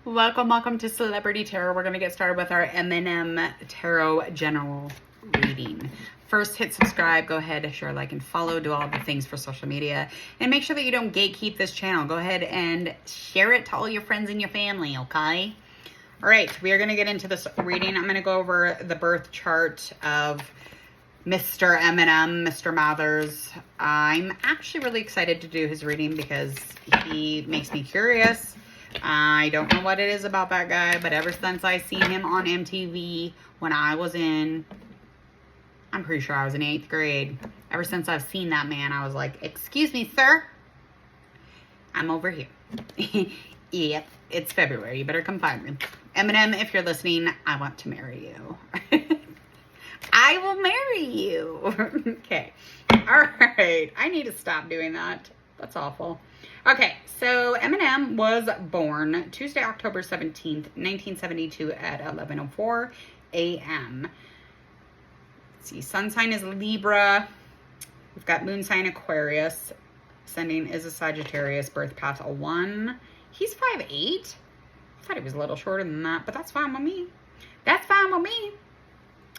Welcome to Celebrity Tarot. We're going to get started with our Eminem Tarot General reading. First, hit subscribe. Go ahead, share, like, and follow. Do all the things for social media. And make sure that you don't gatekeep this channel. Go ahead and share it to all your friends and your family, okay? All right, we are going to get into this reading. I'm going to go over the birth chart of Mr. Eminem, Mr. Mathers. I'm actually really excited to do his reading because he makes me curious. I don't know what it is about that guy, but ever since I seen him on MTV when I was I'm pretty sure I was in 8th grade. Ever since I've seen that man, I was like, excuse me, sir. I'm over here. Yep, it's February. You better come find me. Eminem, if you're listening, I want to marry you. I will marry you. Okay. All right. I need to stop doing that. That's awful. Okay. So Eminem was born Tuesday, October 17th, 1972 at 11:04 a.m. Let's see. Sun sign is Libra. We've got moon sign Aquarius. Ascending is a Sagittarius. Birth path a 1. He's 5'8". I thought he was a little shorter than that, but that's fine with me. That's fine with me.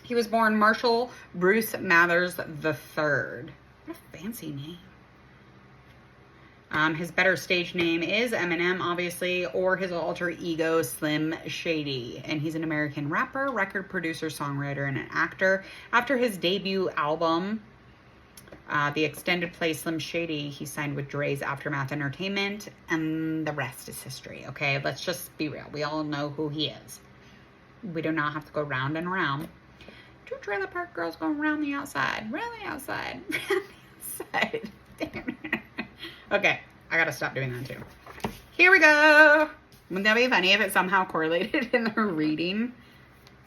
He was born Marshall Bruce Mathers III. What a fancy name. His better stage name is Eminem, obviously, or his alter ego, Slim Shady. And he's an American rapper, record producer, songwriter, and an actor. After his debut album, the extended play Slim Shady, he signed with Dre's Aftermath Entertainment, and the rest is history, okay? Let's just be real. We all know who he is. We do not have to go round and round. 2 trailer park girls going around the outside. Round the outside. Round the outside. Damn it. Okay, I gotta stop doing that too. Here we go. Wouldn't that be funny if it somehow correlated in the reading?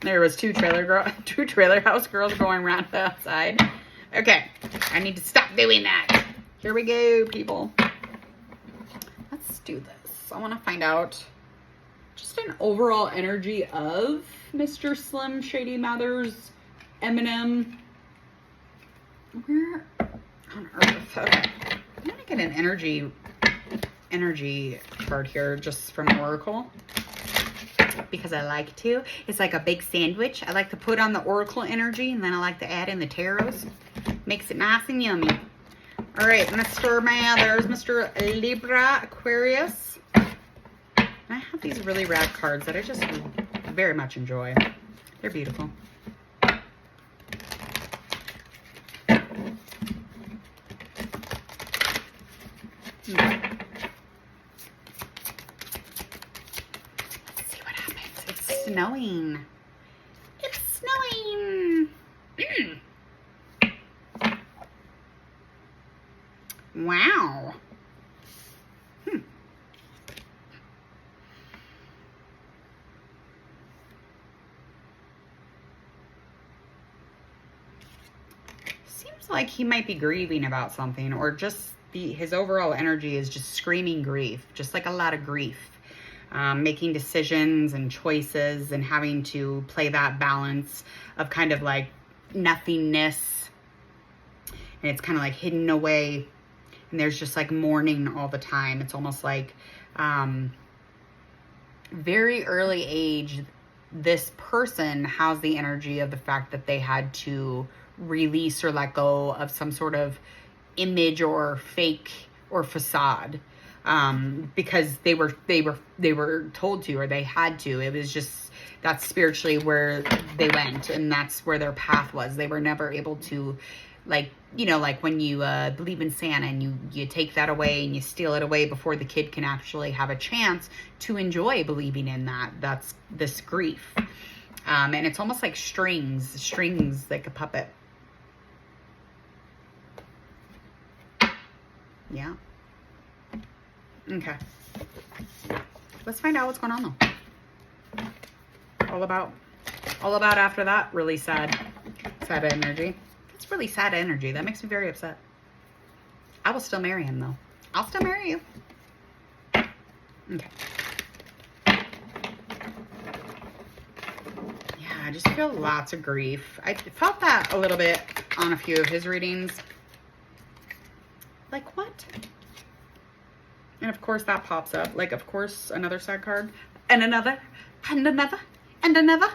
There was 2 trailer house girls going around the outside. Okay, I need to stop doing that. Here we go, people. Let's do this. I want to find out just an overall energy of Mr. Slim Shady Mathers, Eminem. Where on earth? Okay. I'm going to get an energy chart here just from Oracle because I like to. It's like a big sandwich. I like to put on the Oracle energy and then I like to add in the tarots. Makes it nice and yummy. All right, Mr. Mathers, Mr. Libra Aquarius. I have these really rad cards that I just very much enjoy. They're beautiful. Let's see what happens. It's snowing. It's snowing. Wow. Seems like he might be grieving about something, or just his overall energy is just screaming grief, just like a lot of grief. Making decisions and choices and having to play that balance of kind of like nothingness. And it's kind of like hidden away. And there's just like mourning all the time. It's almost like very early age, this person has the energy of the fact that they had to release or let go of some sort of image or fake or facade, because they were told to, or they had to. It was just, that's spiritually where they went, and that's where their path was. They were never able to, like, you know, like when you believe in Santa and you take that away and you steal it away before the kid can actually have a chance to enjoy believing in that. That's this grief. And it's almost like strings like a puppet. Yeah. Okay. Let's find out what's going on though. All about after that really sad energy. It's really sad energy. That makes me very upset. I will still marry him though. I'll still marry you. Okay. Yeah, I just feel lots of grief. I felt that a little bit on a few of his readings. Like, what? And of course that pops up. Like, of course, another sad card. and another, and another, and another.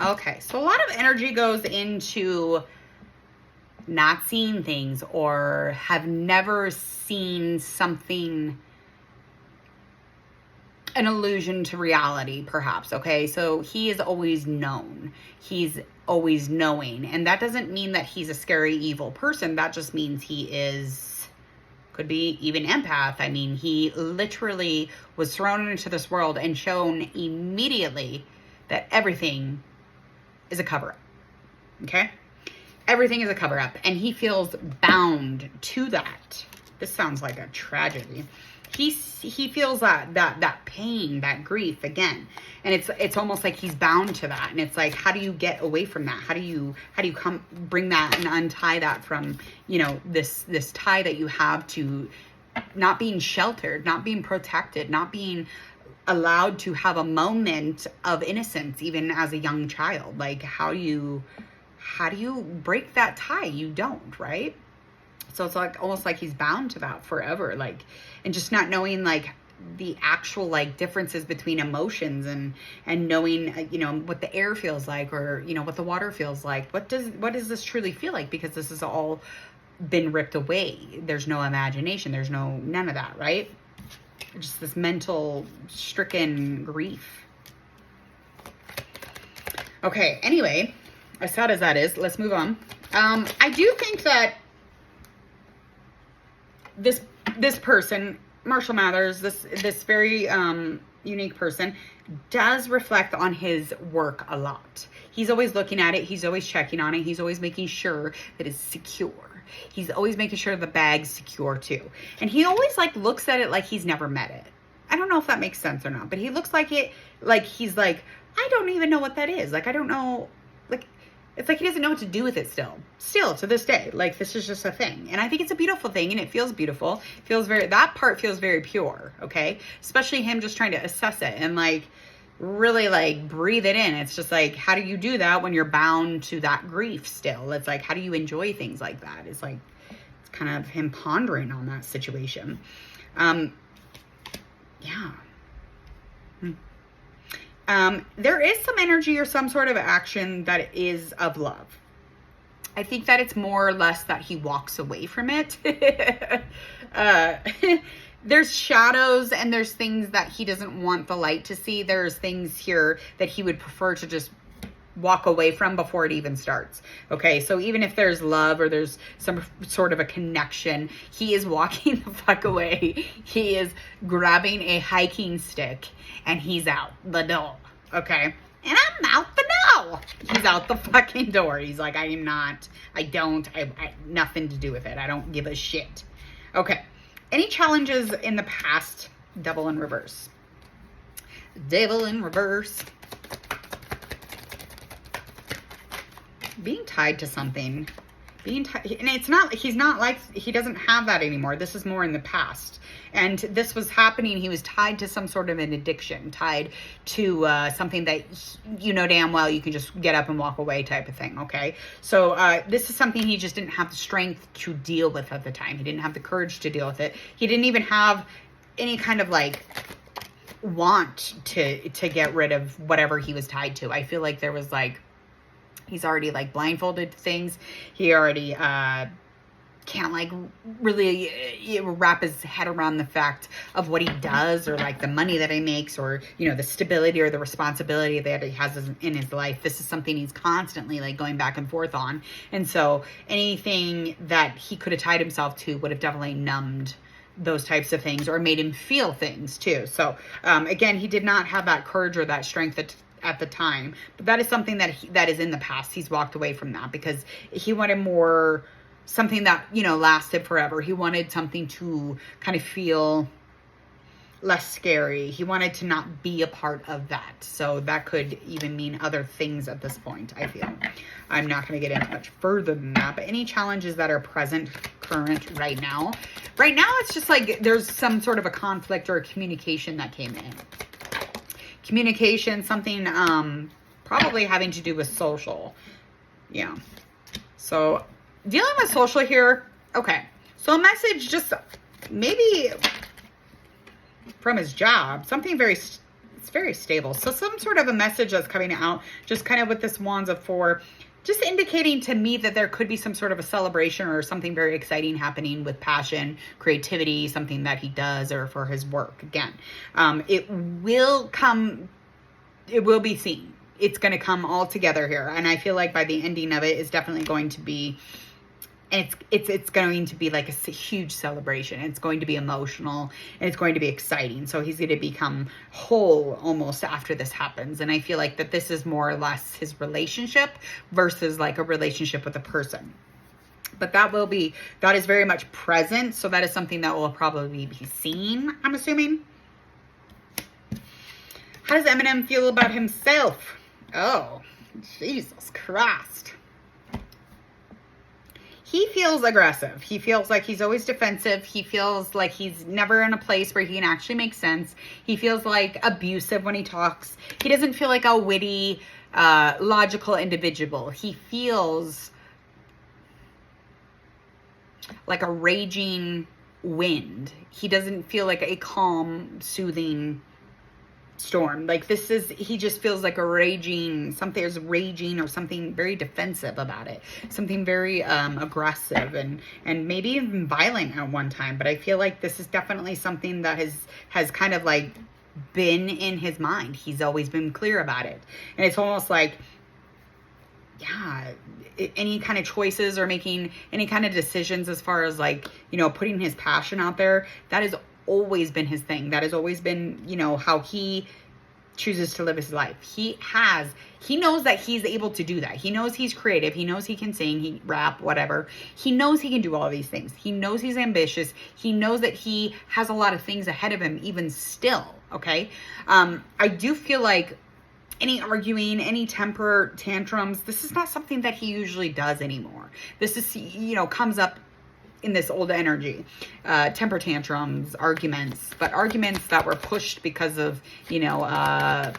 Okay, so a lot of energy goes into not seeing things or have never seen something, an illusion to reality, perhaps. Okay, so he is always known. He's always knowing. And that doesn't mean that he's a scary, evil person. That just means he is, could be even empath. I mean, he literally was thrown into this world and shown immediately that everything is a cover-up. Okay? Everything is a cover-up. And he feels bound to that. This sounds like a tragedy. He feels that pain, that grief again. And it's almost like he's bound to that. And it's like, how do you get away from that? How do you come bring that and untie that from, you know, this tie that you have to not being sheltered, not being protected, not being allowed to have a moment of innocence, even as a young child. Like, how do you break that tie? You don't, right? So it's like almost like he's bound to that forever, like, and just not knowing like the actual like differences between emotions and knowing, you know, what the air feels like, or, you know, what the water feels like. What does this truly feel like? Because this has all been ripped away. There's no imagination. There's none of that, right? Just this mental stricken grief. Okay. Anyway, as sad as that is, let's move on. I do think that this person, Marshall Mathers, this very unique person, does reflect on his work a lot. He's always looking at it. He's always checking on it. He's always making sure that it's secure. He's always making sure the bag's secure too. And he always like looks at it like he's never met it. I don't know if that makes sense or not, but he looks like it, like he's like, I don't even know what that is. Like, I don't know, like, it's like he doesn't know what to do with it still to this day. Like, this is just a thing. And I think it's a beautiful thing, and it feels beautiful. That part feels very pure, okay? Especially him just trying to assess it and like really like breathe it in. It's just like, how do you do that when you're bound to that grief still? It's like, how do you enjoy things like that? It's like, it's kind of him pondering on that situation. Yeah. There is some energy or some sort of action that is of love. I think that it's more or less that he walks away from it. There's shadows and there's things that he doesn't want the light to see. There's things here that he would prefer to just walk away from before it even starts. Okay, so even if there's love or there's some sort of a connection, he is walking the fuck away. He is grabbing a hiking stick and he's out the door. Okay, and I'm out the door. He's out the fucking door. He's like, I nothing to do with it. I don't give a shit. Okay, any challenges in the past? Devil in reverse. Devil in reverse. Being tied to something, and it's not, he doesn't have that anymore. This is more in the past. And this was happening. He was tied to some sort of an addiction, tied to something that, you know, damn well you can just get up and walk away type of thing. Okay. So this is something he just didn't have the strength to deal with at the time. He didn't have the courage to deal with it. He didn't even have any kind of like want to get rid of whatever he was tied to. I feel like there was like, he's already like blindfolded to things. He already can't like really wrap his head around the fact of what he does, or like the money that he makes, or, you know, the stability or the responsibility that he has in his life. This is something he's constantly like going back and forth on. And so anything that he could have tied himself to would have definitely numbed those types of things or made him feel things too. So again, he did not have that courage or that strength at the time, but that is something that is in the past. He's walked away from that because he wanted more, something that, you know, lasted forever. He wanted something to kind of feel less scary. He wanted to not be a part of that. So that could even mean other things at this point, I feel. I'm not going to get into much further than that, but any challenges that are present, current, right now, it's just like there's some sort of a conflict or a communication that came in. Communication, something probably having to do with social. Yeah. So dealing with social here. Okay. So a message, just maybe from his job. Something it's very stable. So some sort of a message that's coming out, just kind of with this Wands of Four, just indicating to me that there could be some sort of a celebration or something very exciting happening with passion, creativity, something that he does, or for his work. Again, it will be seen. It's going to come all together here. And I feel like by the ending of it is definitely going to be, and it's going to be like a huge celebration. It's going to be emotional and it's going to be exciting. So he's going to become whole almost after this happens. And I feel like that this is more or less his relationship versus like a relationship with a person. But that is very much present. So that is something that will probably be seen, I'm assuming. How does Eminem feel about himself? Oh, Jesus Christ. He feels aggressive. He feels like he's always defensive. He feels like he's never in a place where he can actually make sense. He feels like abusive when he talks. He doesn't feel like a witty, logical individual. He feels like a raging wind. He doesn't feel like a calm, soothing storm. Like he just feels like a raging, something is raging, or something very defensive about it, something very aggressive and maybe even violent at one time. But I feel like this is definitely something that has kind of like been in his mind. He's always been clear about it, and it's almost like, yeah, any kind of choices or making any kind of decisions as far as like, you know, putting his passion out there, that is always been his thing. That has always been, you know, how he chooses to live his life. He knows that he's able to do that. He knows he's creative. He knows he can sing, he rap, whatever. He knows he can do all these things. He knows he's ambitious. He knows that he has a lot of things ahead of him even still. Okay. I do feel like any arguing, any temper tantrums, this is not something that he usually does anymore. This is, you know, comes up in this old energy, temper tantrums, arguments, but arguments that were pushed because of, you know,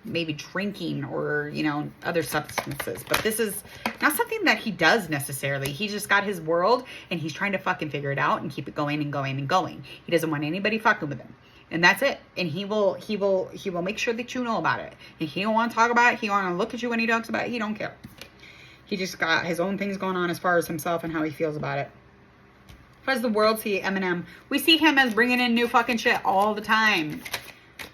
maybe drinking or, you know, other substances. But this is not something that he does necessarily. He just got his world and he's trying to fucking figure it out and keep it going and going and going. He doesn't want anybody fucking with him. And that's it. And he will make sure that you know about it. And he don't want to talk about it. He don't want to look at you when he talks about it. He don't care. He just got his own things going on as far as himself and how he feels about it. How does the world see Eminem? We see him as bringing in new fucking shit all the time.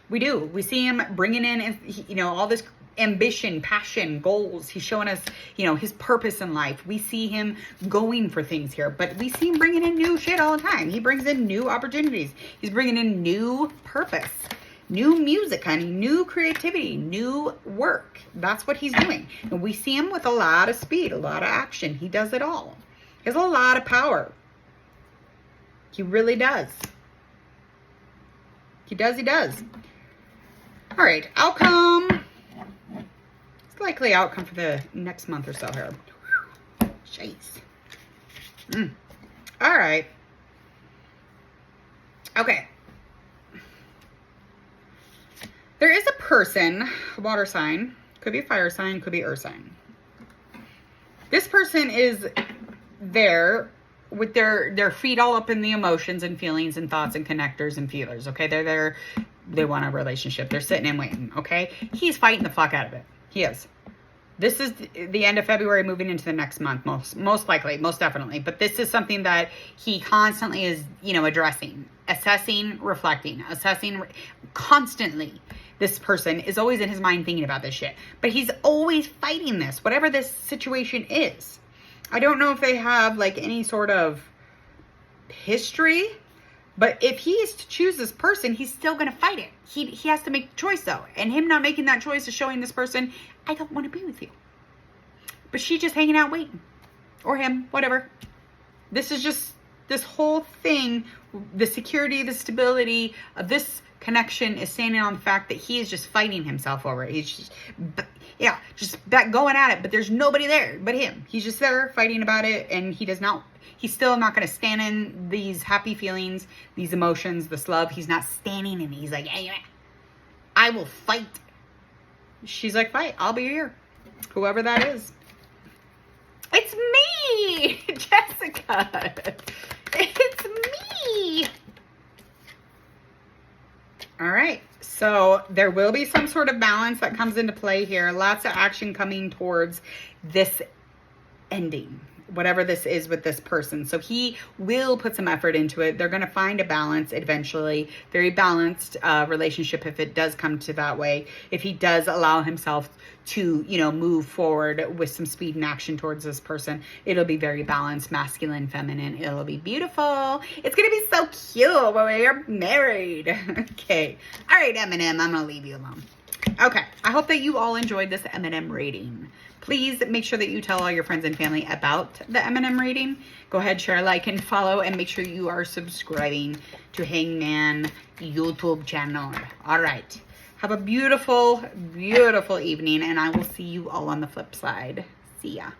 We do. We see him bringing in, you know, all this ambition, passion, goals. He's showing us, you know, his purpose in life. We see him going for things here, but we see him bringing in new shit all the time. He brings in new opportunities. He's bringing in new purpose, new music, honey, new creativity, new work. That's what he's doing. And we see him with a lot of speed, a lot of action. He does it all. He has a lot of power. He really does. He does. All right, outcome. It's likely outcome for the next month or so here. Jeez. All right. Okay. There is a person, water sign, could be a fire sign, could be earth sign. This person is there with their feet all up in the emotions and feelings and thoughts and connectors and feelers. Okay, they're there. They want a relationship. They're sitting and waiting. Okay, he's fighting the fuck out of it. He is. This is the end of February, moving into the next month, most likely, most definitely. But this is something that he constantly is, you know, addressing, assessing, reflecting, constantly. This person is always in his mind thinking about this shit. But he's always fighting this, whatever this situation is. I don't know if they have like any sort of history, but if he is to choose this person, he's still going to fight it. He has to make the choice though. And him not making that choice is showing this person, I don't want to be with you. But she just hanging out waiting. Or him, whatever. This is just, this whole thing, the security, the stability of this connection is standing on the fact that he is just fighting himself over it. He's just, yeah, just going at it, but there's nobody there but him. He's just there fighting about it, and he's still not going to stand in these happy feelings, these emotions, this love. He's not standing in it. He's like, yeah, I will fight. She's like, fight, I'll be here. Whoever that is. It's me, Jessica. It's me. All right, so there will be some sort of balance that comes into play here. Lots of action coming towards this ending, whatever this is with this person. So he will put some effort into it. They're going to find a balance eventually, very balanced relationship if it does come to that way. If he does allow himself to, you know, move forward with some speed and action towards this person, it'll be very balanced, masculine, feminine. It'll be beautiful. It's going to be so cute when we're married. Okay. All right, Eminem, I'm going to leave you alone. Okay. I hope that you all enjoyed this Eminem reading. Please make sure that you tell all your friends and family about the Eminem reading. Go ahead, share, like, and follow, and make sure you are subscribing to Hangman YouTube channel. All right. Have a beautiful, beautiful evening, and I will see you all on the flip side. See ya.